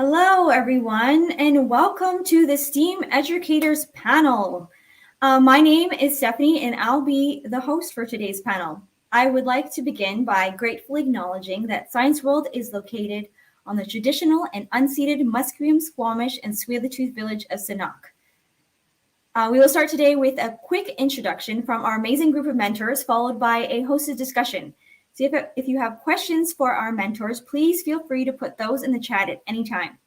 Hello, everyone, and welcome to the STEAM Educators panel. My name is Stephanie, and I'll be the host for today's panel. I would like to begin by gratefully acknowledging that Science World is located on the traditional and unceded Musqueam, Squamish, and Tsleil-Waututh village of Sinuk. We will start today with a quick introduction from our amazing group of mentors, followed by a hosted discussion. So if you have questions for our mentors, please feel free to put those in the chat at any time.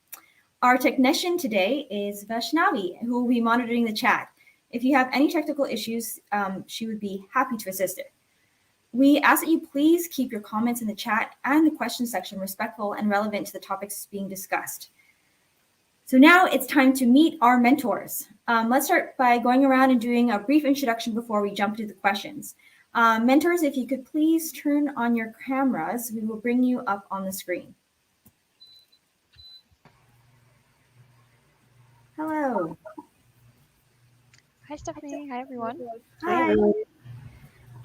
Our technician today is Vaishnavi, who will be monitoring the chat. If you have any technical issues, she would be happy to assist it. We ask that you please keep your comments in the chat and the question section respectful and relevant to the topics being discussed. So now it's time to meet our mentors. Let's start by going around and doing a brief introduction before we jump to the questions. Mentors, if you could please turn on your cameras, we will bring you up on the screen. Hello. Hi, Stephanie. Hi, everyone. Hi.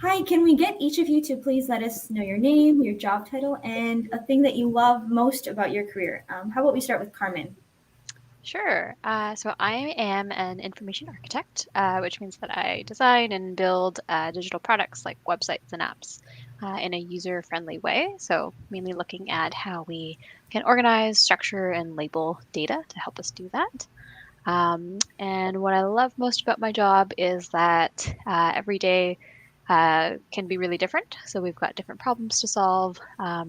Hi, can we get each of you to please let us know your name, your job title, and a thing that you love most about your career? How about we start with Carmen? Sure. So I am an information architect, which means that I design and build digital products like websites and apps in a user-friendly way. So mainly looking at how we can organize, structure, and label data to help us do that. And what I love most about my job is that every day can be really different. So we've got different problems to solve,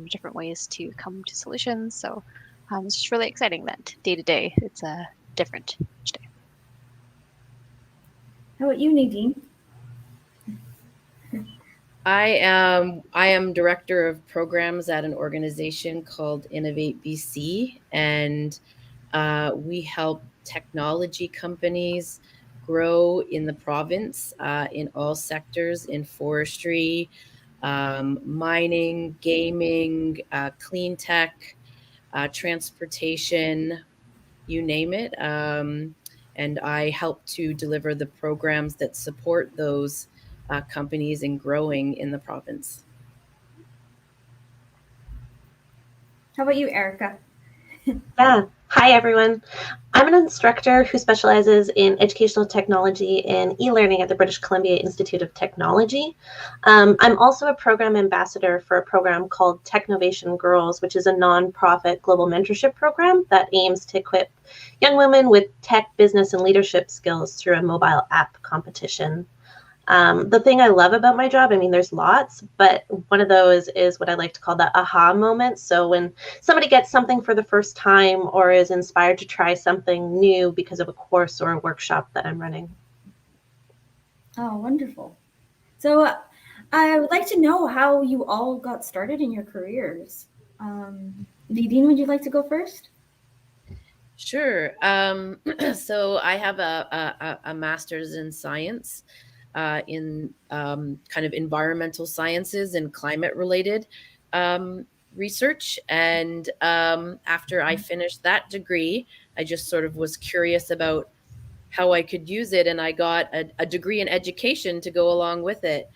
different ways to come to solutions. So it's just really exciting that day to day it's different each day. How about you, Nadine? I am director of programs at an organization called Innovate BC, and we help technology companies grow in the province in all sectors, in forestry, mining, gaming, clean tech, transportation, you name it. And I help to deliver the programs that support those companies in growing in the province. How about you, Erica? Yeah. Hi, everyone. I'm an instructor who specializes in educational technology and e-learning at the British Columbia Institute of Technology. I'm also a program ambassador for a program called Technovation Girls, which is a nonprofit global mentorship program that aims to equip young women with tech, business, and leadership skills through a mobile app competition. The thing I love about my job, I mean, there's lots, but one of those is what I like to call the aha moment. So when somebody gets something for the first time or is inspired to try something new because of a course or a workshop that I'm running. Oh, wonderful. So I would like to know how you all got started in your careers. Nadine, would you like to go first? Sure. So I have a master's in science. In kind of environmental sciences and climate related research. And after I finished that degree, I just sort of was curious about how I could use it. And I got a degree in education to go along with it.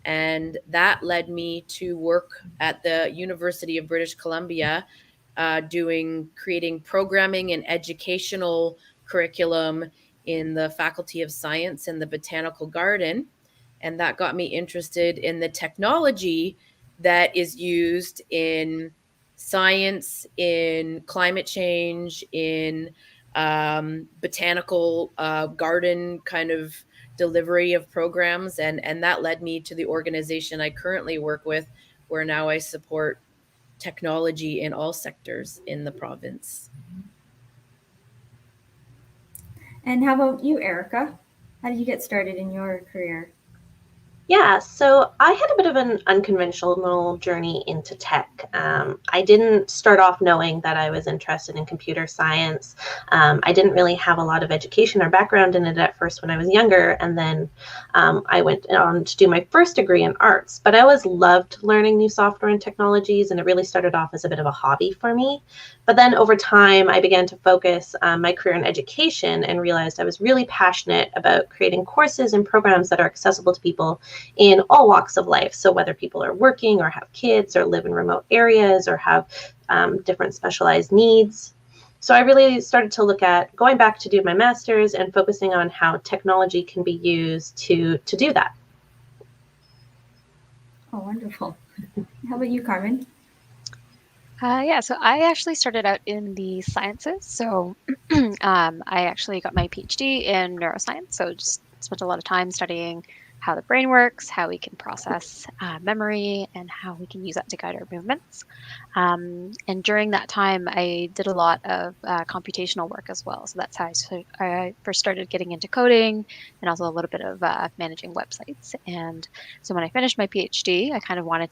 And that led me to work at the University of British Columbia, creating programming and educational curriculum in the Faculty of Science and the Botanical Garden. And that got me interested in the technology that is used in science, in climate change, in botanical garden kind of delivery of programs. And that led me to the organization I currently work with, where now I support technology in all sectors in the province. And how about you, Erica? How did you get started in your career? Yeah, so I had a bit of an unconventional journey into tech. I didn't start off knowing that I was interested in computer science. I didn't really have a lot of education or background in it at first when I was younger, and then I went on to do my first degree in arts. But I always loved learning new software and technologies, and it really started off as a bit of a hobby for me. But then over time, I began to focus my career in education and realized I was really passionate about creating courses and programs that are accessible to people in all walks of life. So whether people are working or have kids or live in remote areas or have different specialized needs. So I really started to look at going back to do my master's and focusing on how technology can be used to do that. Oh, wonderful. How about you, Carmen? Yeah, so I actually started out in the sciences. So I actually got my PhD in neuroscience. So just spent a lot of time studying how the brain works, how we can process memory, and how we can use that to guide our movements. And during that time, I did a lot of computational work as well. So that's how I first started getting into coding and also a little bit of managing websites. And so when I finished my PhD, I kind of wanted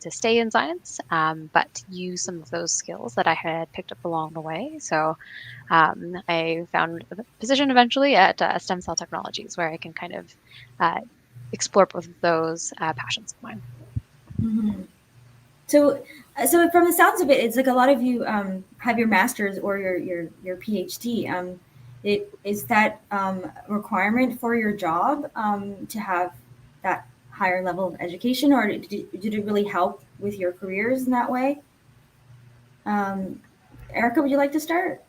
to stay in science, but use some of those skills that I had picked up along the way. So I found a position eventually at Stem Cell Technologies, where I can kind of explore both of those passions of mine. Mm-hmm. So, so from the sounds of it, it's like a lot of you have your master's or your PhD. Is that a requirement for your job to have that higher level of education, or did it really help with your careers in that way? Erica, would you like to start?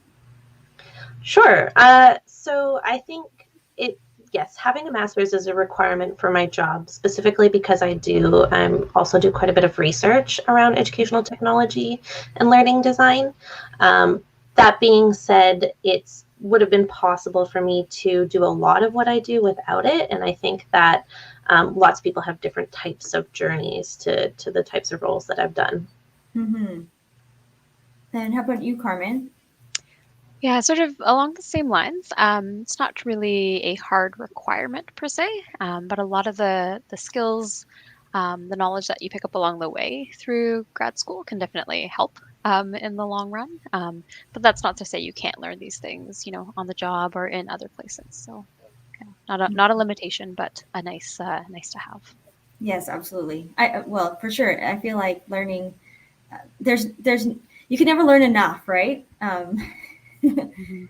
Sure. So I think yes, having a master's is a requirement for my job, specifically because I also do quite a bit of research around educational technology and learning design. That being said, it would have been possible for me to do a lot of what I do without it. And I think that lots of people have different types of journeys to the types of roles that I've done. Mm-hmm. And how about you, Carmen? Yeah, sort of along the same lines. It's not really a hard requirement per se, but a lot of the skills, the knowledge that you pick up along the way through grad school can definitely help in the long run. But that's not to say you can't learn these things, on the job or in other places. So, not a limitation, but a nice to have. Yes, absolutely. Well, for sure. I feel like learning. There's you can never learn enough, right? Mhm.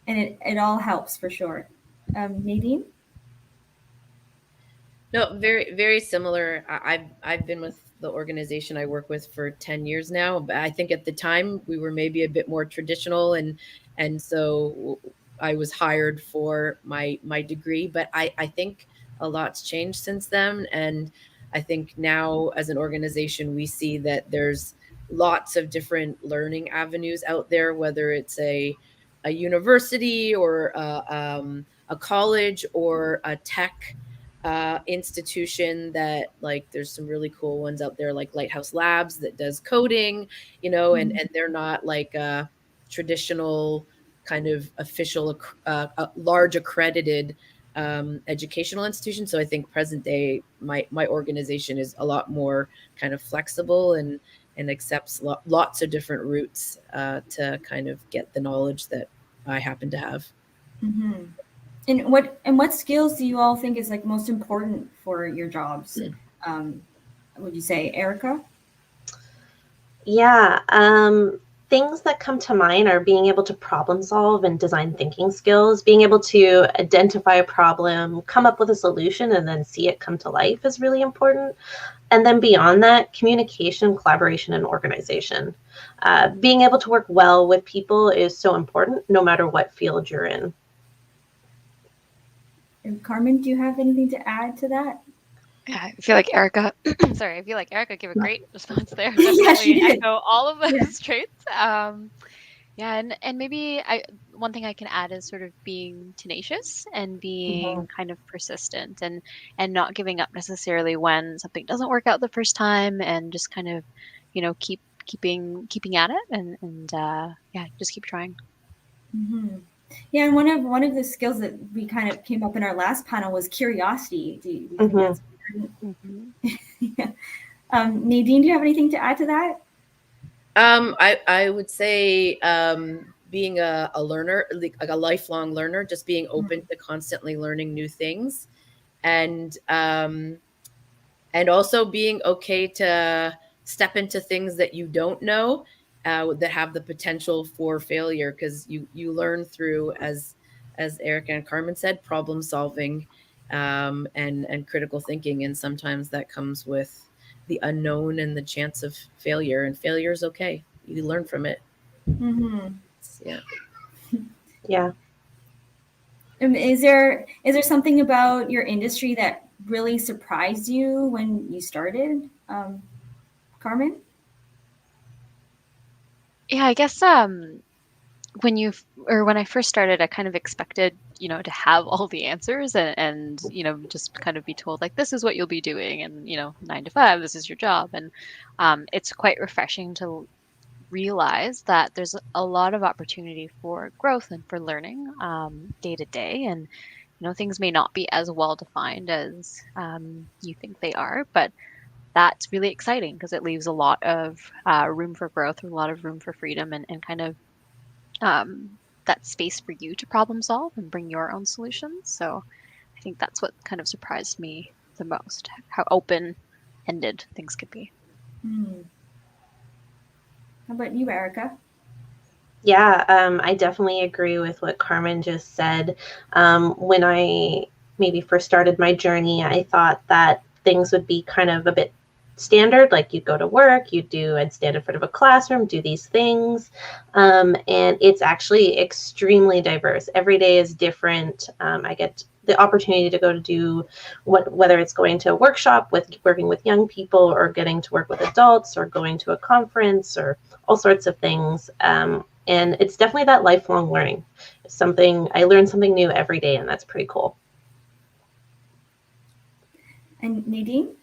And it all helps for sure. Nadine? No, very, very similar. I've been with the organization I work with for 10 years now. But I think at the time we were maybe a bit more traditional, and so I was hired for my degree. But I think a lot's changed since then. And I think now as an organization we see that there's lots of different learning avenues out there, whether it's a university or a college or a tech institution that, like, there's some really cool ones out there like Lighthouse Labs that does coding, and they're not like a traditional kind of official large accredited educational institution. So I think present day my organization is a lot more kind of flexible and accepts lots of different routes to kind of get the knowledge that I happen to have. Mm-hmm. And what skills do you all think is like most important for your jobs? Would you say, Erica? Yeah, things that come to mind are being able to problem solve and design thinking skills. Being able to identify a problem, come up with a solution, and then see it come to life is really important. And then beyond that, communication, collaboration, and organization. Being able to work well with people is so important, no matter what field you're in. And Carmen, do you have anything to add to that? Yeah, I feel like Erica, sorry, I feel like Erica gave a great response there. Yeah, she Definitely did. echo all of Yeah. those traits. Yeah, and maybe one thing I can add is sort of being tenacious and being kind of persistent and not giving up necessarily when something doesn't work out the first time, and just kind of, keeping at it, and yeah, just keep trying. Mm-hmm. Yeah, and one of the skills that we kind of came up in our last panel was curiosity. Do you think that's important? Mhm. Yeah. Nadine, do you have anything to add to that? I would say being a learner, like a lifelong learner, just being open to constantly learning new things, and also being okay to step into things that you don't know, that have the potential for failure, because you learn through, as Erica and Carmen said, problem solving, and critical thinking, and sometimes that comes with the unknown and the chance of failure, and failure is okay. You learn from it. Mm-hmm. Yeah. Yeah. Is there something about your industry that really surprised you when you started, Carmen? Yeah, I guess when I first started, I kind of expected, to have all the answers and just kind of be told like this is what you'll be doing and 9 to 5, this is your job. And it's quite refreshing to realize that there's a lot of opportunity for growth and for learning day to day. And things may not be as well defined as you think they are, but that's really exciting because it leaves a lot of room for growth, a lot of room for freedom, and kind of um, that space for you to problem solve and bring your own solutions. So I think that's what kind of surprised me the most, how open-ended things could be. Hmm. How about you, Erica? Yeah, I definitely agree with what Carmen just said. When I maybe first started my journey, I thought that things would be kind of a bit standard, like you'd go to work, I'd stand in front of a classroom, do these things. And it's actually extremely diverse. Every day is different. I get the opportunity to go to do whether it's going to a workshop with working with young people or getting to work with adults or going to a conference or all sorts of things. And it's definitely that lifelong learning. I learn something new every day, and that's pretty cool. And Nadine?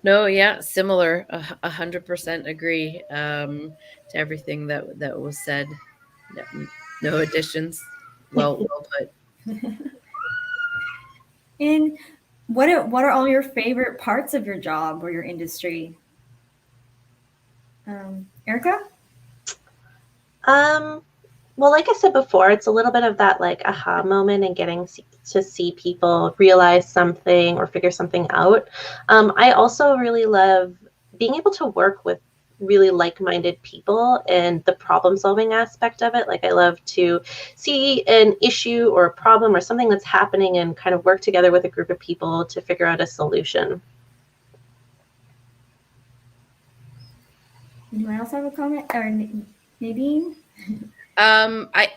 No, yeah, similar. 100% agree to everything that was said. No additions. Well put. And what are all your favorite parts of your job or your industry? Erica? Well, like I said before, it's a little bit of that like aha moment and getting to see people realize something or figure something out. I also really love being able to work with really like-minded people and the problem-solving aspect of it. Like I love to see an issue or a problem or something that's happening and kind of work together with a group of people to figure out a solution. Anyone else have a comment? Or Nadine? I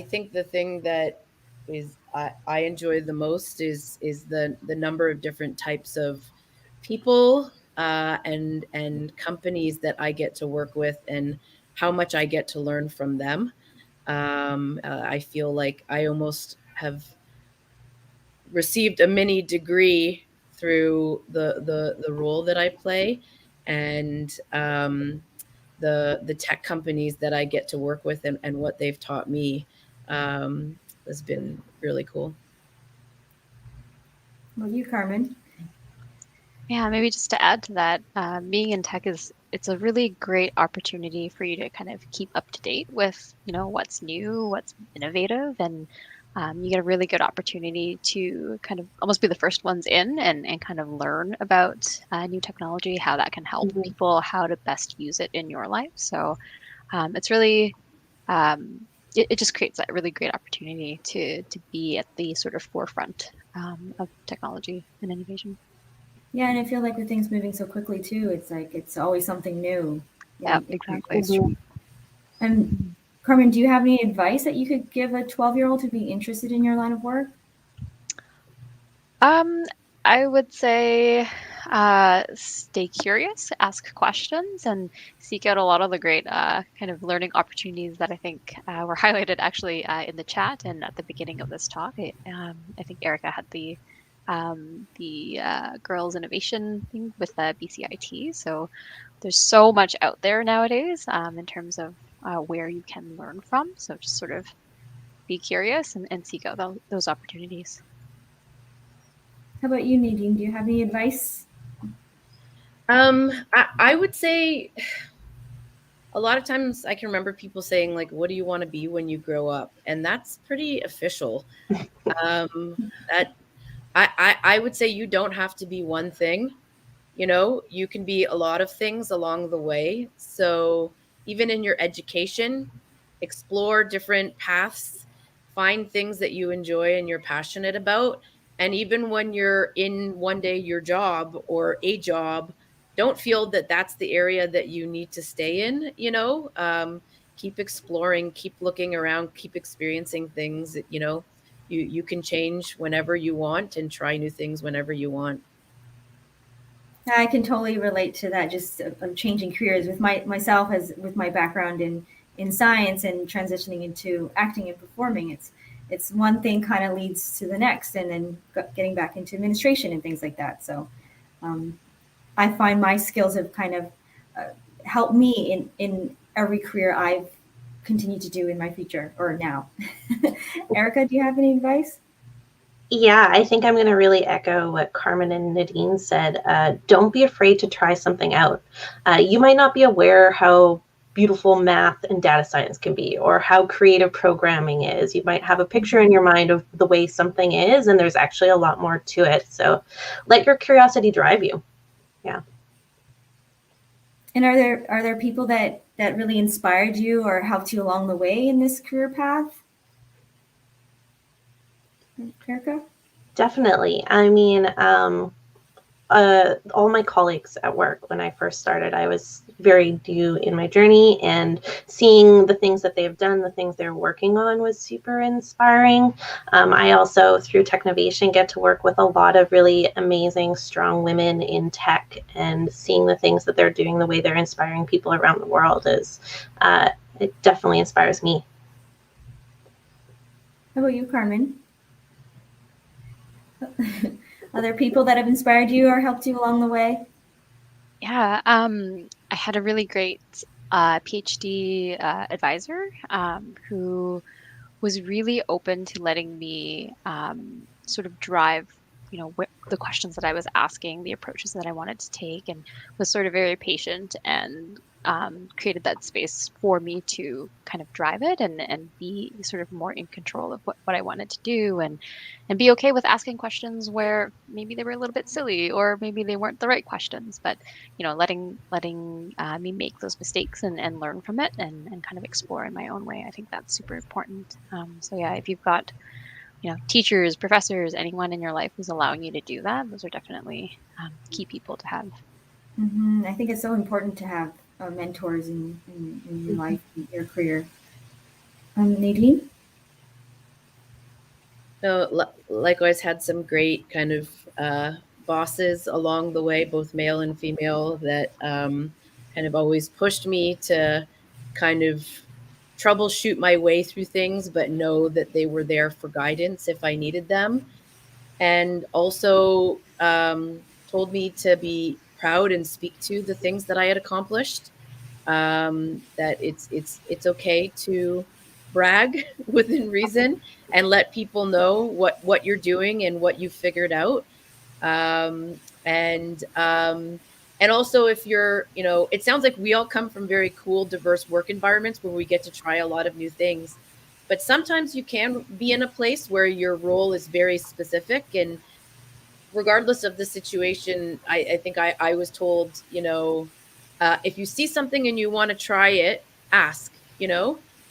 think the thing that is I enjoy the most is the number of different types of people and companies that I get to work with and how much I get to learn from them. I feel like I almost have received a mini degree through the role that I play, and the tech companies that I get to work with and what they've taught me has been really cool. Well, you, Carmen? Yeah, maybe just to add to that, being in tech it's a really great opportunity for you to kind of keep up to date with, what's new, what's innovative, and you get a really good opportunity to kind of almost be the first ones in and kind of learn about new technology, how that can help Mhm. people, how to best use it in your life. So it's really it just creates that really great opportunity to be at the sort of forefront of technology and innovation. Yeah, and I feel like with things moving so quickly too, it's like it's always something new. Yeah, It exactly. Mhm. And Carmen, do you have any advice that you could give a 12-year-old to be interested in your line of work? Um, I would say stay curious, ask questions, and seek out a lot of the great kind of learning opportunities that I think were highlighted actually in the chat and at the beginning of this talk. I think Erica had the girls innovation thing with BCIT. So there's so much out there nowadays in terms of where you can learn from. So just sort of be curious and seek out those opportunities. How about you, Nadine? Do you have any advice? I would say a lot of times I can remember people saying like, what do you want to be when you grow up? And that's pretty official. That I would say you don't have to be one thing. You can be a lot of things along the way. So even in your education, explore different paths, find things that you enjoy and you're passionate about. And even when you're in one day your job or a job, don't feel that that's the area that you need to stay in, keep exploring, keep looking around, keep experiencing things. You can change whenever you want and try new things whenever you want. I can totally relate to that. Just of changing careers with myself as with my background in science and transitioning into acting and performing. It's one thing kind of leads to the next, and then getting back into administration and things like that. So um, I find my skills have kind of uh, helped me in every career I've continued to do in my future or now. Erica, do you have any advice? Yeah, I think I'm going to really echo what Carmen and Nadine said. Don't be afraid to try something out. You might not be aware how beautiful math and data science can be, or how creative programming is. You might have a picture in your mind of the way something is, and there's actually a lot more to it. So let your curiosity drive you. Yeah. And are there people that really inspired you or helped you along the way in this career path? Erica? Definitely. I mean, all my colleagues at work, when I first started, I was very new in my journey, and seeing the things that they've done, the things they're working on, was super inspiring. I also, through Technovation, get to work with a lot of really amazing, strong women in tech, and seeing the things that they're doing, the way they're inspiring people around the world it definitely inspires me. How about you, Carmen? Other people that have inspired you or helped you along the way? Yeah, I had a really great PhD advisor who was really open to letting me sort of drive, the questions that I was asking, the approaches that I wanted to take, and was sort of very patient and created that space for me to kind of drive it and be sort of more in control of what I wanted to do, and be okay with asking questions where maybe they were a little bit silly or maybe they weren't the right questions, but letting me make those mistakes and learn from it and kind of explore in my own way. I think that's super important. So yeah, if you've got teachers, professors, anyone in your life who's allowing you to do that, those are definitely key people to have. Mm-hmm. I think it's so important to have mentors in your life, in your career. Nadine? So likewise, had some great kind of bosses along the way, both male and female, that kind of always pushed me to kind of troubleshoot my way through things, but know that they were there for guidance if I needed them. And also told me to be proud and speak to the things that I had accomplished. That it's okay to brag within reason and let people know what you're doing and what you've figured out. And also, if you're, it sounds like we all come from very cool, diverse work environments where we get to try a lot of new things. But sometimes you can be in a place where your role is very specific, and regardless of the situation, I think I was told, if you see something and you want to try it, ask,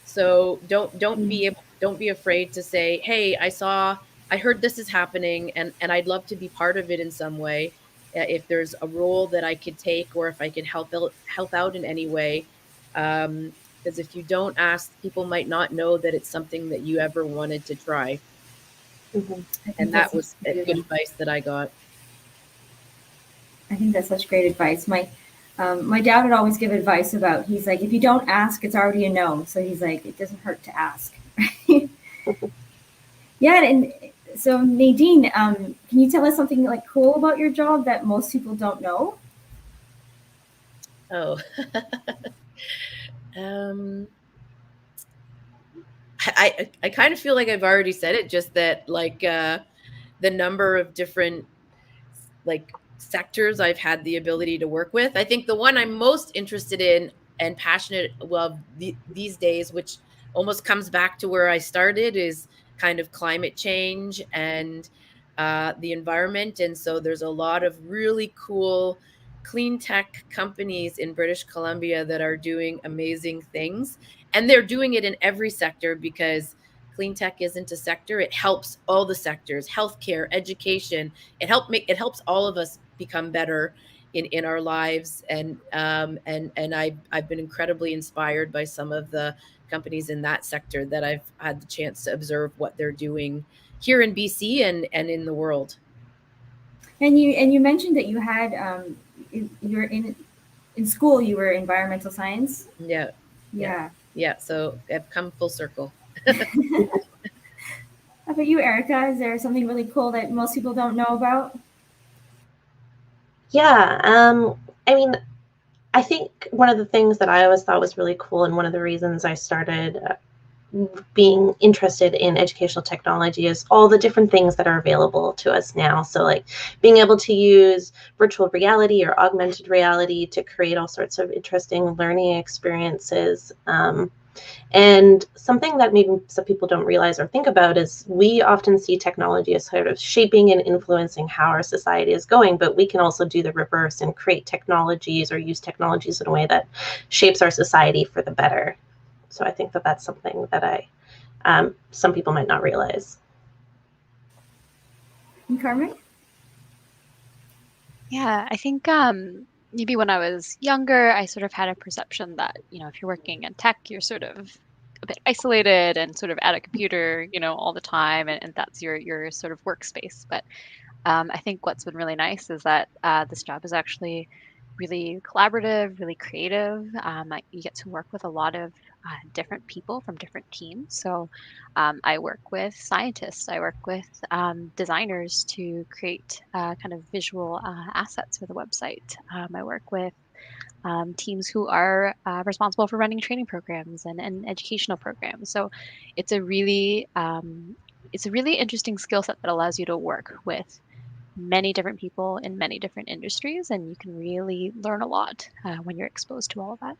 so don't be afraid to say, hey, I heard this is happening, and I'd love to be part of it in some way. If there's a role that I could take, or if I can help out in any way. Because if you don't ask, people might not know that it's something that you ever wanted to try. Mm-hmm. And that was good advice that I got. I think that's such great advice. My dad would always give advice about, he's like, if you don't ask, it's already a no. So he's like, it doesn't hurt to ask. Yeah. And so Nadine, can you tell us something like cool about your job that most people don't know? Oh, I kind of feel like I've already said it, just that like the number of different like sectors I've had the ability to work with. I think the one I'm most interested in and passionate these days, which almost comes back to where I started, is kind of climate change and the environment. And so there's a lot of really cool clean tech companies in British Columbia that are doing amazing things. And they're doing it in every sector, because clean tech isn't a sector. It helps all the sectors: healthcare, education. It helps all of us become better. in our lives. And I've been incredibly inspired by some of the companies in that sector that I've had the chance to observe what they're doing here in BC and in the world. And you mentioned that you had you're in school. You were environmental science. Yeah. So I've come full circle. How about you, Erica? Is there something really cool that most people don't know about? Yeah, I mean, I think one of the things that I always thought was really cool, and one of the reasons I started being interested in educational technology, is all the different things that are available to us now. So like being able to use virtual reality or augmented reality to create all sorts of interesting learning experiences. And something that maybe some people don't realize or think about is we often see technology as sort of shaping and influencing how our society is going, but we can also do the reverse and create technologies or use technologies in a way that shapes our society for the better. So I think that that's something that some people might not realize. And Carmen? Yeah, I think maybe when I was younger, I sort of had a perception that, if you're working in tech, you're sort of a bit isolated and sort of at a computer, all the time, and that's your sort of workspace. But I think what's been really nice is that this job is actually really collaborative, really creative. Like you get to work with a lot of different people from different teams. So I work with scientists, I work with designers to create kind of visual assets for the website. I work with teams who are responsible for running training programs and educational programs. So it's a really interesting skill set that allows you to work with many different people in many different industries, and you can really learn a lot when you're exposed to all of that.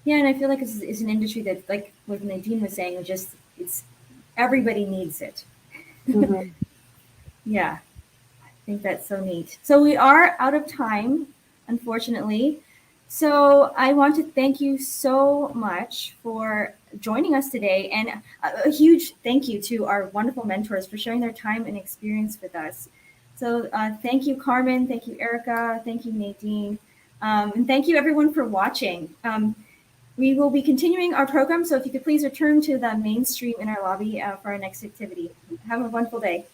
Yeah, and I feel like it's an industry that, like what Nadine was saying, it's everybody needs it. Mm-hmm. Yeah, I think that's so neat. So we are out of time, unfortunately. So I want to thank you so much for joining us today, and a huge thank you to our wonderful mentors for sharing their time and experience with us. So thank you, Carmen. Thank you, Erica. Thank you, Nadine. And thank you, everyone, for watching. We will be continuing our program, so if you could please return to the main stream in our lobby for our next activity. Have a wonderful day.